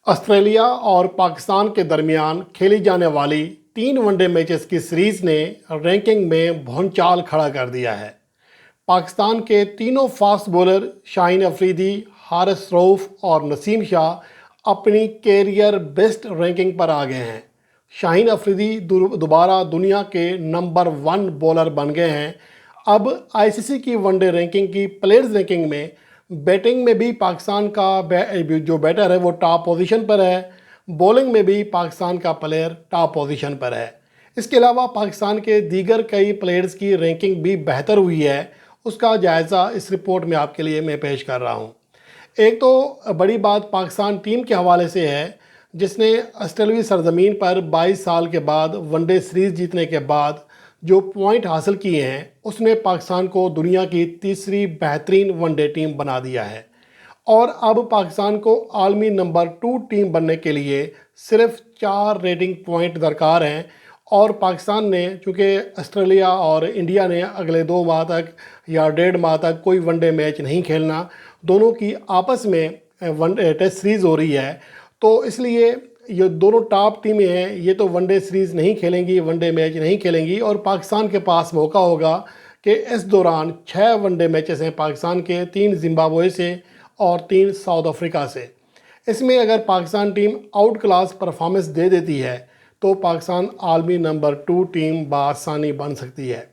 Australia और पाकिस्तान के दरमियान खेली जाने वाली 3 वनडे मैचेस की सीरीज़ ने रैंकिंग में भौचाल खड़ा कर दिया है। पाकिस्तान के तीनों फास्ट बॉलर शाहीन अफरीदी, हारिस रऊफ़ और नसीम शाह अपनी कैरियर बेस्ट रैंकिंग पर आ गए हैं। शाहीन अफरीदी दोबारा दुनिया के नंबर 1 बॉलर बन गए हैं। अब आईसीसी की वनडे रैंकिंग की प्लेयर्स रैंकिंग में बैटिंग में भी पाकिस्तान का जो बैटर है वो टॉप पोजीशन पर है। बॉलिंग में भी पाकिस्तान का प्लेयर टॉप पोजीशन पर है। इसके अलावा पाकिस्तान के दीगर कई प्लेयर्स की रैंकिंग भी बेहतर हुई है। उसका जायज़ा इस रिपोर्ट में आपके लिए मैं पेश कर रहा हूँ। एक तो बड़ी बात पाकिस्तान टीम के हवाले से है, जिसने ऑस्ट्रेलियाई सरजमीन पर 22 साल के बाद वनडे सीरीज़ जीतने के बाद जो पॉइंट हासिल किए हैं उसने पाकिस्तान को दुनिया की तीसरी बेहतरीन वनडे टीम बना दिया है। और अब पाकिस्तान को आलमी नंबर 2 टीम बनने के लिए सिर्फ 4 रेटिंग पॉइंट दरकार हैं। और पाकिस्तान ने, चूँकि ऑस्ट्रेलिया और इंडिया ने अगले 2 माह तक या 1.5 माह तक कोई वनडे मैच नहीं खेलना, दोनों की आपस में वनडे टेस्ट सीरीज़ हो रही है, तो इसलिए ये दोनों टॉप टीमें हैं, ये तो वनडे सीरीज़ नहीं खेलेंगी, वनडे मैच नहीं खेलेंगी। और पाकिस्तान के पास मौका होगा कि इस दौरान 6 वनडे मैचेस हैं पाकिस्तान के, 3 जिम्बाब्वे से और 3 साउथ अफ्रीका से। इसमें अगर Pakistan team outclass performance दे देती है तो पाकिस्तान आलमी नंबर 2 टीम बआसानी बन सकती है।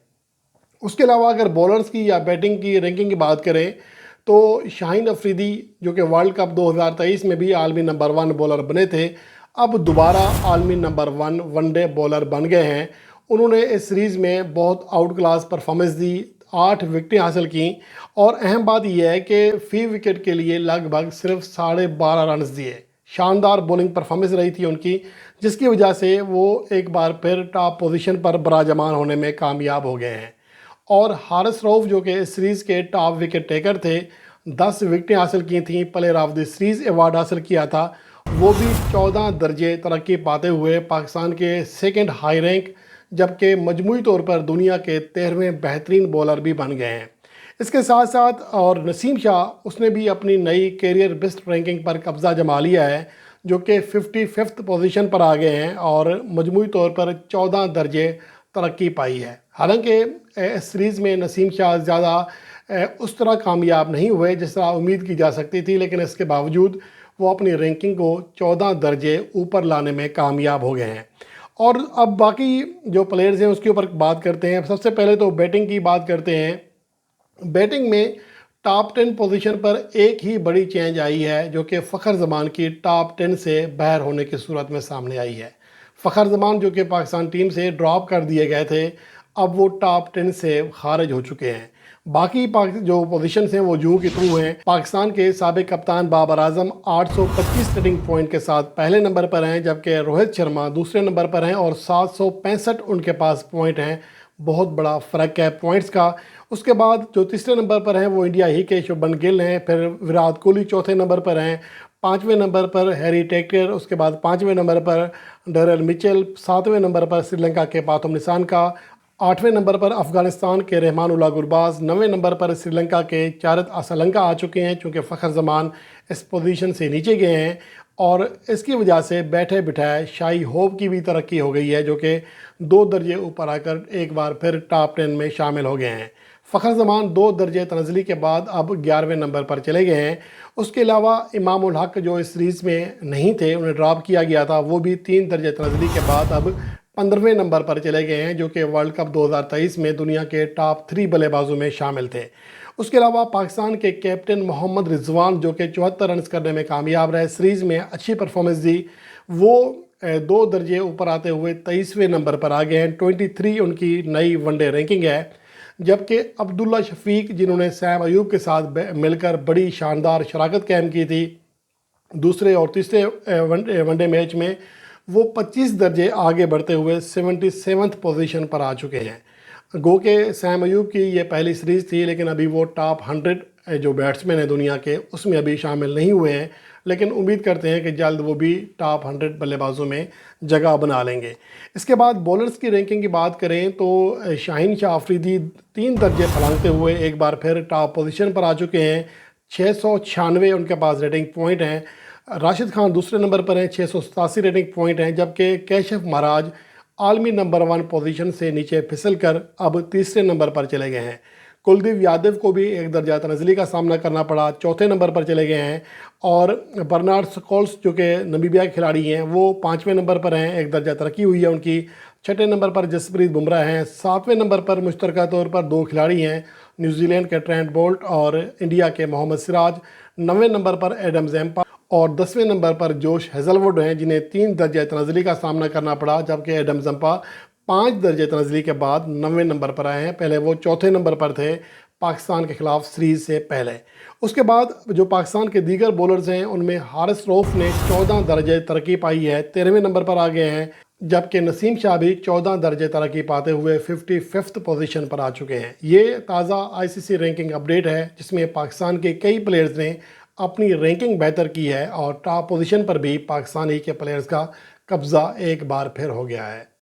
उसके अलावा अगर बॉलर्स की या बैटिंग की रैंकिंग की बात करें तो शाहीन अफरीदी, जो कि वर्ल्ड कप 2023 में भी आलमी नंबर 1 बॉलर बने थे, अब दोबारा आलमी नंबर 1 वनडे बॉलर बन गए हैं। उन्होंने इस सीरीज़ में बहुत आउट क्लास परफॉर्मेंस दी, 8 विकेटें हासिल की। और अहम बात यह है कि फी विकेट के लिए लगभग सिर्फ 12.5 रन दिए। शानदार बॉलिंग परफॉर्मेंस रही थी उनकी, जिसकी वजह से वो एक बार फिर टॉप पोजीशन पर बराजमान होने में कामयाब हो गए हैं। और हारिस रऊफ़, जो कि इस सीरीज़ के टॉप विकेट टेकर थे, 10 विकेटें हासिल की थी, player of the series award हासिल किया था। वो भी 14 दर्जे तरक्की पाते हुए पाकिस्तान के सेकंड हाई रैंक, जबकि मजमूई तौर पर दुनिया के 13वें बेहतरीन बॉलर भी बन गए हैं। इसके साथ साथ और नसीम शाह, उसने भी अपनी नई कैरियर बेस्ट रैंकिंग पर कब्ज़ा जमा लिया है, जो कि 55th पोजीशन पर आ गए हैं और मजमूई तौर पर 14 दर्जे तरक्की पाई है। हालांकि इस सीरीज़ में नसीम शाह ज़्यादा उस तरह कामयाब नहीं हुए जिस तरह उम्मीद की जा सकती थी, लेकिन इसके बावजूद वो अपनी रैंकिंग को 14 दर्जे ऊपर लाने में कामयाब हो गए हैं। और अब बाकी जो प्लेयर्स हैं उसके ऊपर बात करते हैं। सबसे पहले तो बैटिंग की बात करते हैं। बैटिंग में टॉप 10 पोजीशन पर एक ही बड़ी चेंज आई है, जो कि फ़खर ज़मान की टॉप 10 से बाहर होने की सूरत में सामने आई है। फ़खर ज़मान, जो कि पाकिस्तान टीम से ड्रॉप कर दिए गए थे, अब वो टॉप 10 से खारिज हो चुके हैं। बाकी जो पोजीशंस हैं वो यूं की त्यों हैं। पाकिस्तान के साबिक कप्तान बाबर आजम 825 रेटिंग पॉइंट के साथ पहले नंबर पर हैं, जबकि रोहित शर्मा दूसरे नंबर पर हैं और 765 उनके पास पॉइंट हैं। बहुत बड़ा फ़र्क है पॉइंट्स का। उसके बाद जो तीसरे नंबर पर हैं वो इंडिया ही के शुभमन गिल हैं, फिर विराट कोहली चौथे नंबर पर हैं, 5वें नंबर पर हैरी टेक्टर, उसके बाद 5वें नंबर पर डेरेल मिचेल, 7वें नंबर पर श्रीलंका के पाथुम निसानका, 8वें नंबर पर अफ़गानिस्तान के रहमानुल्लाह गुरबाज, 9वें नंबर पर श्रीलंका के चारित असलंका आ चुके हैं, चूँकि फ़खर ज़मान इस पोजीशन से नीचे गए हैं। और इसकी वजह से बैठे बिठाए शाही होप की भी तरक्की हो गई है, जो कि 2 दर्जे ऊपर आकर एक बार फिर टॉप 10 में शामिल हो गए हैं। फ़खर ज़मान 2 दर्जे तनज़ली के बाद अब 11वें नंबर पर चले गए हैं। उसके अलावा इमाम उल हक, जो इस सीरीज़ में नहीं थे, उन्हें ड्रॉप किया गया था, वो भी 3 दर्जे तनज़ली के बाद अब 15वें नंबर पर चले गए हैं, जो कि वर्ल्ड कप 2023 में दुनिया के टॉप 3 बल्लेबाजों में शामिल थे। उसके अलावा पाकिस्तान के कैप्टन मोहम्मद रिजवान, जो कि 74 रन करने में कामयाब रहे, सीरीज़ में अच्छी परफॉर्मेंस दी, वो 2 दर्जे ऊपर आते हुए 23वें नंबर पर आ गए हैं। 23 उनकी नई वनडे रैंकिंग है। जबकि अब्दुल्ला शफीक, जिन्होंने सैम अयूब के साथ मिलकर बड़ी शानदार शराकत कायम की थी दूसरे और तीसरे वनडे मैच में, वो 25 दर्जे आगे बढ़ते हुए 77th पोजीशन पर आ चुके हैं। गो के सैम अयूब की ये पहली सीरीज़ थी, लेकिन अभी वो टॉप 100 जो बैट्समैन हैं दुनिया के, उसमें अभी शामिल नहीं हुए हैं, लेकिन उम्मीद करते हैं कि जल्द वो भी टॉप 100 बल्लेबाजों में जगह बना लेंगे। इसके बाद बॉलर्स की रैंकिंग की बात करें तो शाहीन शाह अफरीदी 3 दर्जे फलांगते हुए एक बार फिर टॉप पोजीशन पर आ चुके हैं। 696 उनके पास रेटिंग पॉइंट हैं। राशिद खान दूसरे नंबर पर हैं, 687 रेटिंग पॉइंट हैं, जबकि कैशफ महाराज आलमी नंबर 1 पोजीशन से नीचे फिसल कर अब तीसरे नंबर पर चले गए हैं। कुलदीप यादव को भी एक दर्जा तनज़ली का सामना करना पड़ा, चौथे नंबर पर चले गए हैं। और बर्नार्ड स्कोल्स जो कि नमीबिया के खिलाड़ी हैं, वो 5वें नंबर पर हैं, एक दर्जा तरक्की हुई है उनकी। छठे नंबर पर जसप्रीत बुमराह हैं। 7वें नंबर पर मुश्तरका तौर पर 2 खिलाड़ी हैं, न्यूजीलैंड के ट्रेंट बोल्ट और इंडिया के मोहम्मद सिराज। 9वें नंबर पर एडम ज़ैम्पा और 10वें नंबर पर जोश हेज़लवुड हैं, जिन्हें 3 दर्जे तनज़ली का सामना करना पड़ा, जबकि एडम ज़ैम्पा 5 दर्जे तनज़ली के बाद 9वें नंबर पर आए हैं। पहले वो चौथे नंबर पर थे पाकिस्तान के खिलाफ सीरीज़ से पहले। उसके बाद जो पाकिस्तान के दीगर बॉलर्स हैं, उनमें हारिस रऊफ़ ने 14 दर्जे तरक्की पाई है, 13वें नंबर पर आ गए हैं, जबकि नसीम शाह भी 14 दर्जे तरक्की पाते हुए 55th पोजीशन पर आ चुके हैं। ये ताज़ा आईसीसी रैंकिंग अपडेट है, जिसमें पाकिस्तान के कई प्लेयर्स ने अपनी रैंकिंग बेहतर की है और टॉप पोजीशन पर भी पाकिस्तानी के प्लेयर्स का कब्ज़ा एक बार फिर हो गया है।